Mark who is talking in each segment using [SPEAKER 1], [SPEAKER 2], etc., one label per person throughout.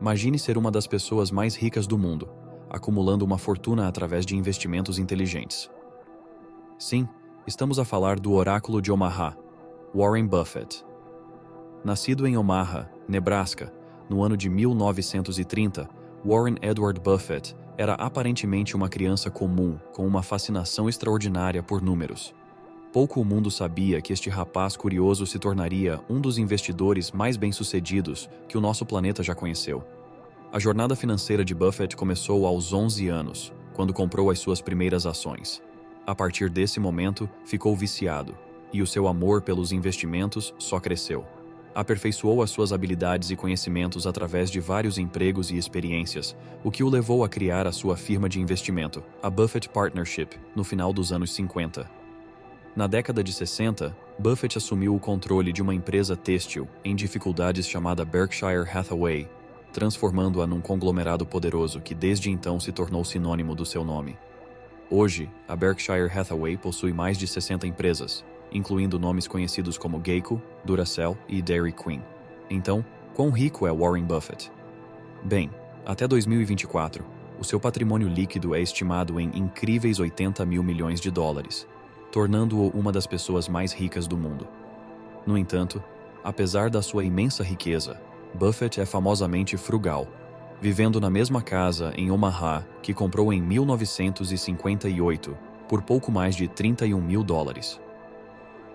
[SPEAKER 1] Imagine ser uma das pessoas mais ricas do mundo, acumulando uma fortuna através de investimentos inteligentes. Sim, estamos a falar do oráculo de Omaha, Warren Buffett. Nascido em Omaha, Nebraska, no ano de 1930, Warren Edward Buffett era aparentemente uma criança comum com uma fascinação extraordinária por números. Pouco o mundo sabia que este rapaz curioso se tornaria um dos investidores mais bem-sucedidos que o nosso planeta já conheceu. A jornada financeira de Buffett começou aos 11 anos, quando comprou as suas primeiras ações. A partir desse momento, ficou viciado, e o seu amor pelos investimentos só cresceu. Aperfeiçoou as suas habilidades e conhecimentos através de vários empregos e experiências, o que o levou a criar a sua firma de investimento, a Buffett Partnership, no final dos anos 50. Na década de 60, Buffett assumiu o controle de uma empresa têxtil em dificuldades chamada Berkshire Hathaway, transformando-a num conglomerado poderoso que desde então se tornou sinônimo do seu nome. Hoje, a Berkshire Hathaway possui mais de 60 empresas, incluindo nomes conhecidos como Geico, Duracell e Dairy Queen. Então, quão rico é Warren Buffett? Bem, até 2024, o seu patrimônio líquido é estimado em incríveis 80 mil milhões de dólares, tornando-o uma das pessoas mais ricas do mundo. No entanto, apesar da sua imensa riqueza, Buffett é famosamente frugal, vivendo na mesma casa em Omaha que comprou em 1958 por pouco mais de 31 mil dólares.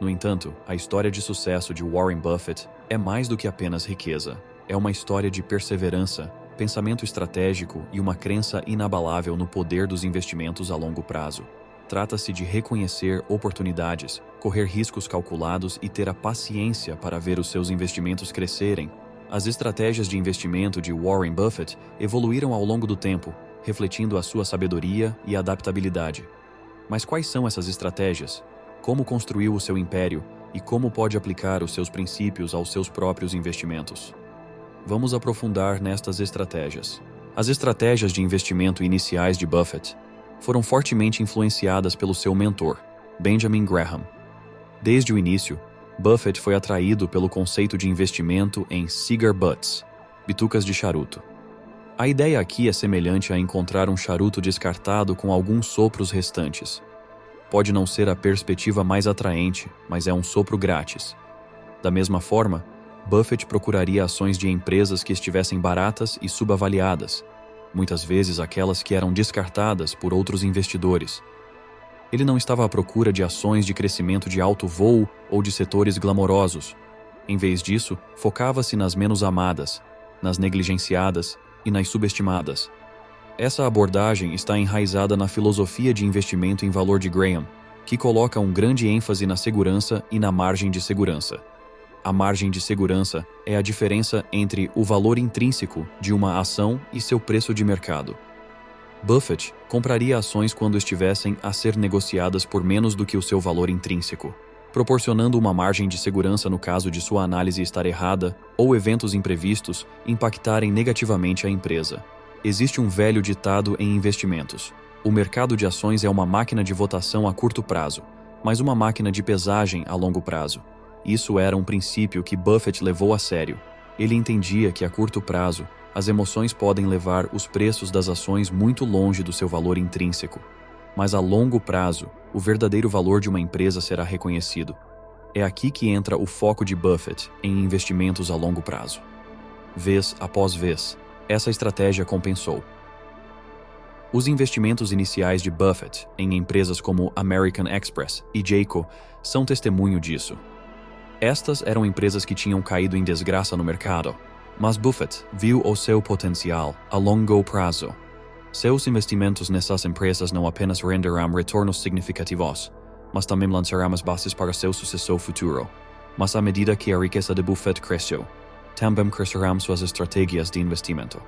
[SPEAKER 1] No entanto, a história de sucesso de Warren Buffett é mais do que apenas riqueza. É uma história de perseverança, pensamento estratégico e uma crença inabalável no poder dos investimentos a longo prazo. Trata-se de reconhecer oportunidades, correr riscos calculados e ter a paciência para ver os seus investimentos crescerem. As estratégias de investimento de Warren Buffett evoluíram ao longo do tempo, refletindo a sua sabedoria e adaptabilidade. Mas quais são essas estratégias? Como construiu o seu império e como pode aplicar os seus princípios aos seus próprios investimentos? Vamos aprofundar nestas estratégias. As estratégias de investimento iniciais de Buffett foram fortemente influenciadas pelo seu mentor, Benjamin Graham. Desde o início, Buffett foi atraído pelo conceito de investimento em cigar butts, bitucas de charuto. A ideia aqui é semelhante a encontrar um charuto descartado com alguns sopros restantes. Pode não ser a perspectiva mais atraente, mas é um sopro grátis. Da mesma forma, Buffett procuraria ações de empresas que estivessem baratas e subavaliadas, muitas vezes aquelas que eram descartadas por outros investidores. Ele não estava à procura de ações de crescimento de alto voo ou de setores glamourosos. Em vez disso, focava-se nas menos amadas, nas negligenciadas e nas subestimadas. Essa abordagem está enraizada na filosofia de investimento em valor de Graham, que coloca um grande ênfase na segurança e na margem de segurança. A margem de segurança é a diferença entre o valor intrínseco de uma ação e seu preço de mercado. Buffett compraria ações quando estivessem a ser negociadas por menos do que o seu valor intrínseco, proporcionando uma margem de segurança no caso de sua análise estar errada ou eventos imprevistos impactarem negativamente a empresa. Existe um velho ditado em investimentos: o mercado de ações é uma máquina de votação a curto prazo, mas uma máquina de pesagem a longo prazo. Isso era um princípio que Buffett levou a sério. Ele entendia que a curto prazo, as emoções podem levar os preços das ações muito longe do seu valor intrínseco. Mas a longo prazo, o verdadeiro valor de uma empresa será reconhecido. É aqui que entra o foco de Buffett em investimentos a longo prazo. Vez após vez, essa estratégia compensou. Os investimentos iniciais de Buffett em empresas como American Express e Geico são testemunho disso. Estas eram empresas que tinham caído em desgraça no mercado, mas Buffett viu o seu potencial a longo prazo. Seus investimentos nessas empresas não apenas renderão retornos significativos, mas também lançarão as bases para seu sucesso futuro. Mas à medida que a riqueza de Buffett cresceu, também crescerão suas estratégias de investimento.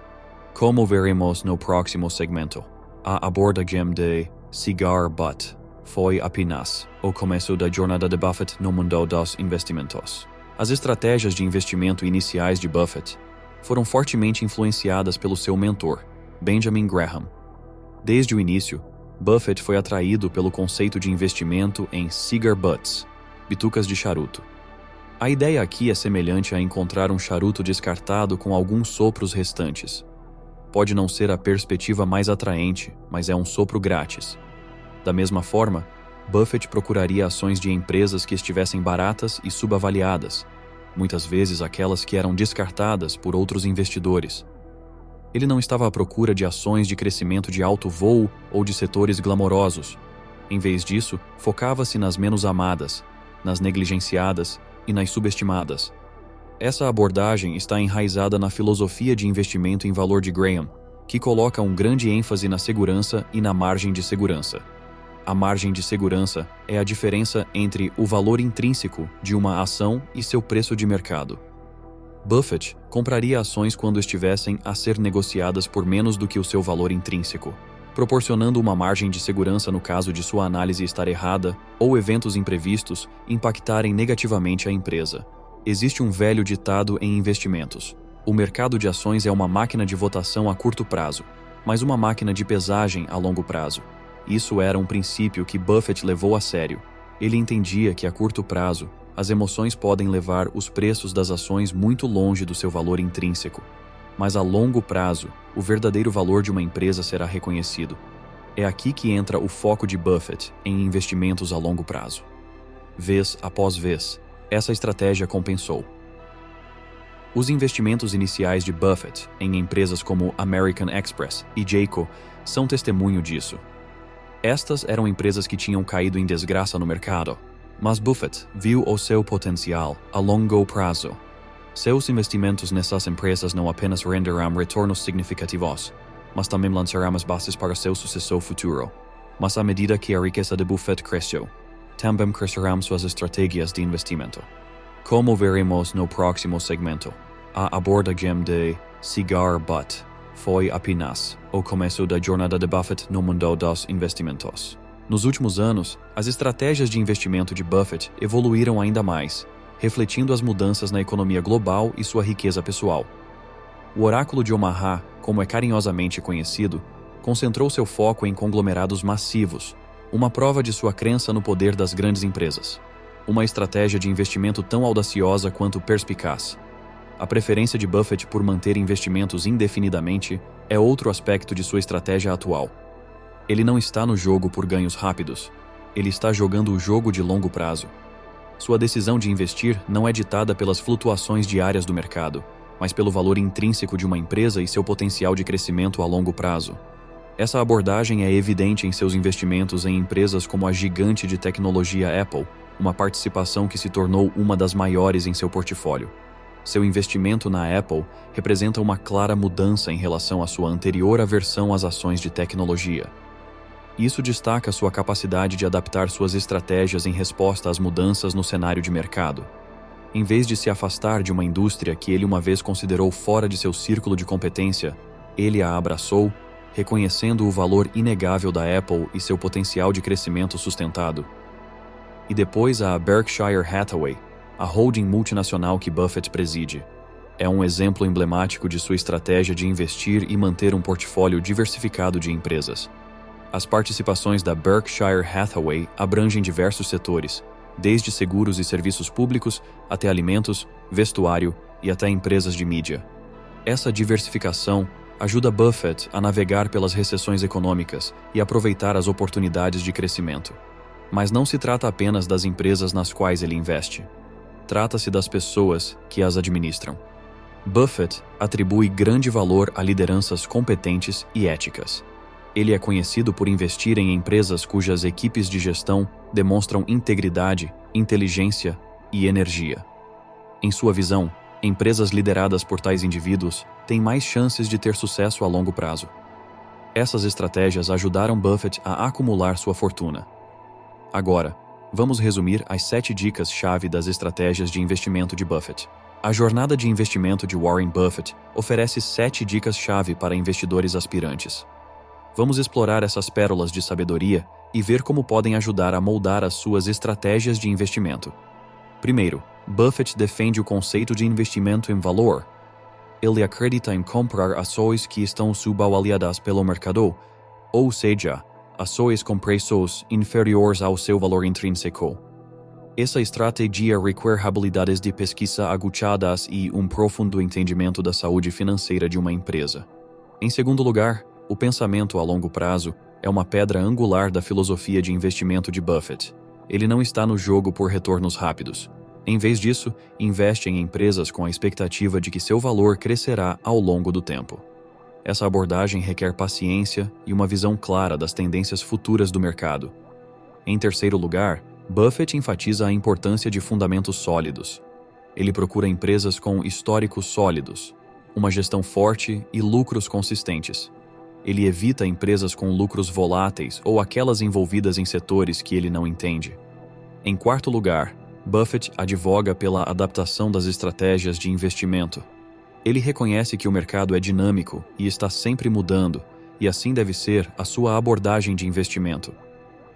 [SPEAKER 1] Como veremos no próximo segmento, a abordagem de cigar butt foi apenas o começo da jornada de Buffett no mundo dos investimentos. As estratégias de investimento iniciais de Buffett foram fortemente influenciadas pelo seu mentor, Benjamin Graham. Desde o início, Buffett foi atraído pelo conceito de investimento em cigar butts, bitucas de charuto. A ideia aqui é semelhante a encontrar um charuto descartado com alguns sopros restantes. Pode não ser a perspectiva mais atraente, mas é um sopro grátis. Da mesma forma, Buffett procuraria ações de empresas que estivessem baratas e subavaliadas, muitas vezes aquelas que eram descartadas por outros investidores. Ele não estava à procura de ações de crescimento de alto voo ou de setores glamourosos. Em vez disso, focava-se nas menos amadas, nas negligenciadas e nas subestimadas. Essa abordagem está enraizada na filosofia de investimento em valor de Graham, que coloca um grande ênfase na segurança e na margem de segurança. A margem de segurança é a diferença entre o valor intrínseco de uma ação e seu preço de mercado. Buffett compraria ações quando estivessem a ser negociadas por menos do que o seu valor intrínseco, proporcionando uma margem de segurança no caso de sua análise estar errada ou eventos imprevistos impactarem negativamente a empresa. Existe um velho ditado em investimentos: o mercado de ações é uma máquina de votação a curto prazo, mas uma máquina de pesagem a longo prazo. Isso era um princípio que Buffett levou a sério. Ele entendia que a curto prazo, as emoções podem levar os preços das ações muito longe do seu valor intrínseco, mas a longo prazo, o verdadeiro valor de uma empresa será reconhecido. É aqui que entra o foco de Buffett em investimentos a longo prazo. Vez após vez, essa estratégia compensou. Os investimentos iniciais de Buffett em empresas como American Express e Jayco são testemunho disso. Estas eram empresas que tinham caído em desgraça no mercado, mas Buffett viu o seu potencial a longo prazo. Seus investimentos nessas empresas não apenas renderão retornos significativos, mas também lançarão as bases para seu sucesso futuro. Mas à medida que a riqueza de Buffett cresceu, também crescerão suas estratégias de investimento. Como veremos no próximo segmento, a abordagem de Cigar Butt foi apenas o começo da jornada de Buffett no mundo dos investimentos. Nos últimos anos, as estratégias de investimento de Buffett evoluíram ainda mais, refletindo as mudanças na economia global e sua riqueza pessoal. O Oráculo de Omaha, como é carinhosamente conhecido, concentrou seu foco em conglomerados massivos, uma prova de sua crença no poder das grandes empresas. Uma estratégia de investimento tão audaciosa quanto perspicaz. A preferência de Buffett por manter investimentos indefinidamente é outro aspecto de sua estratégia atual. Ele não está no jogo por ganhos rápidos. Ele está jogando o jogo de longo prazo. Sua decisão de investir não é ditada pelas flutuações diárias do mercado, mas pelo valor intrínseco de uma empresa e seu potencial de crescimento a longo prazo. Essa abordagem é evidente em seus investimentos em empresas como a gigante de tecnologia Apple, uma participação que se tornou uma das maiores em seu portfólio. Seu investimento na Apple representa uma clara mudança em relação à sua anterior aversão às ações de tecnologia. Isso destaca sua capacidade de adaptar suas estratégias em resposta às mudanças no cenário de mercado. Em vez de se afastar de uma indústria que ele uma vez considerou fora de seu círculo de competência, ele a abraçou, reconhecendo o valor inegável da Apple e seu potencial de crescimento sustentado. E depois a Berkshire Hathaway, a holding multinacional que Buffett preside. É um exemplo emblemático de sua estratégia de investir e manter um portfólio diversificado de empresas. As participações da Berkshire Hathaway abrangem diversos setores, desde seguros e serviços públicos até alimentos, vestuário e até empresas de mídia. Essa diversificação ajuda Buffett a navegar pelas recessões econômicas e aproveitar as oportunidades de crescimento. Mas não se trata apenas das empresas nas quais ele investe. Trata-se das pessoas que as administram. Buffett atribui grande valor a lideranças competentes e éticas. Ele é conhecido por investir em empresas cujas equipes de gestão demonstram integridade, inteligência e energia. Em sua visão, empresas lideradas por tais indivíduos têm mais chances de ter sucesso a longo prazo. Essas estratégias ajudaram Buffett a acumular sua fortuna. Agora, vamos resumir as 7 dicas-chave das estratégias de investimento de Buffett. A jornada de investimento de Warren Buffett oferece 7 dicas-chave para investidores aspirantes. Vamos explorar essas pérolas de sabedoria e ver como podem ajudar a moldar as suas estratégias de investimento. Primeiro, Buffett defende o conceito de investimento em valor. Ele acredita em comprar ações que estão subavaliadas pelo mercado, ou seja, ações com preços inferiores ao seu valor intrínseco. Essa estratégia requer habilidades de pesquisa aguçadas e um profundo entendimento da saúde financeira de uma empresa. Em segundo lugar, o pensamento a longo prazo é uma pedra angular da filosofia de investimento de Buffett. Ele não está no jogo por retornos rápidos. Em vez disso, investe em empresas com a expectativa de que seu valor crescerá ao longo do tempo. Essa abordagem requer paciência e uma visão clara das tendências futuras do mercado. Em terceiro lugar, Buffett enfatiza a importância de fundamentos sólidos. Ele procura empresas com históricos sólidos, uma gestão forte e lucros consistentes. Ele evita empresas com lucros voláteis ou aquelas envolvidas em setores que ele não entende. Em quarto lugar, Buffett advoga pela adaptação das estratégias de investimento. Ele reconhece que o mercado é dinâmico e está sempre mudando, e assim deve ser a sua abordagem de investimento.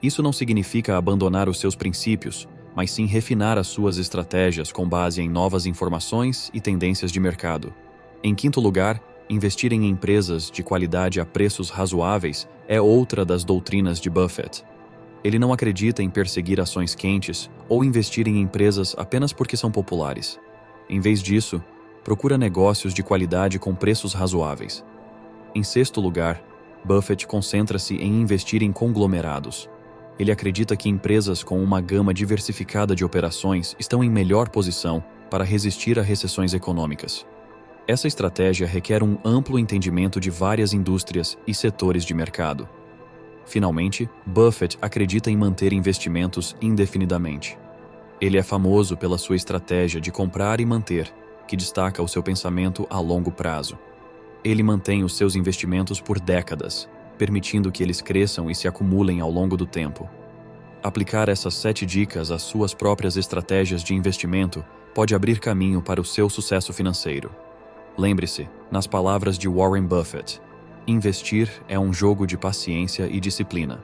[SPEAKER 1] Isso não significa abandonar os seus princípios, mas sim refinar as suas estratégias com base em novas informações e tendências de mercado. Em quinto lugar, investir em empresas de qualidade a preços razoáveis é outra das doutrinas de Buffett. Ele não acredita em perseguir ações quentes ou investir em empresas apenas porque são populares. Em vez disso, procura negócios de qualidade com preços razoáveis. Em sexto lugar, Buffett concentra-se em investir em conglomerados. Ele acredita que empresas com uma gama diversificada de operações estão em melhor posição para resistir a recessões econômicas. Essa estratégia requer um amplo entendimento de várias indústrias e setores de mercado. Finalmente, Buffett acredita em manter investimentos indefinidamente. Ele é famoso pela sua estratégia de comprar e manter, que destaca o seu pensamento a longo prazo. Ele mantém os seus investimentos por décadas, permitindo que eles cresçam e se acumulem ao longo do tempo. Aplicar essas 7 dicas às suas próprias estratégias de investimento pode abrir caminho para o seu sucesso financeiro. Lembre-se, nas palavras de Warren Buffett, investir é um jogo de paciência e disciplina.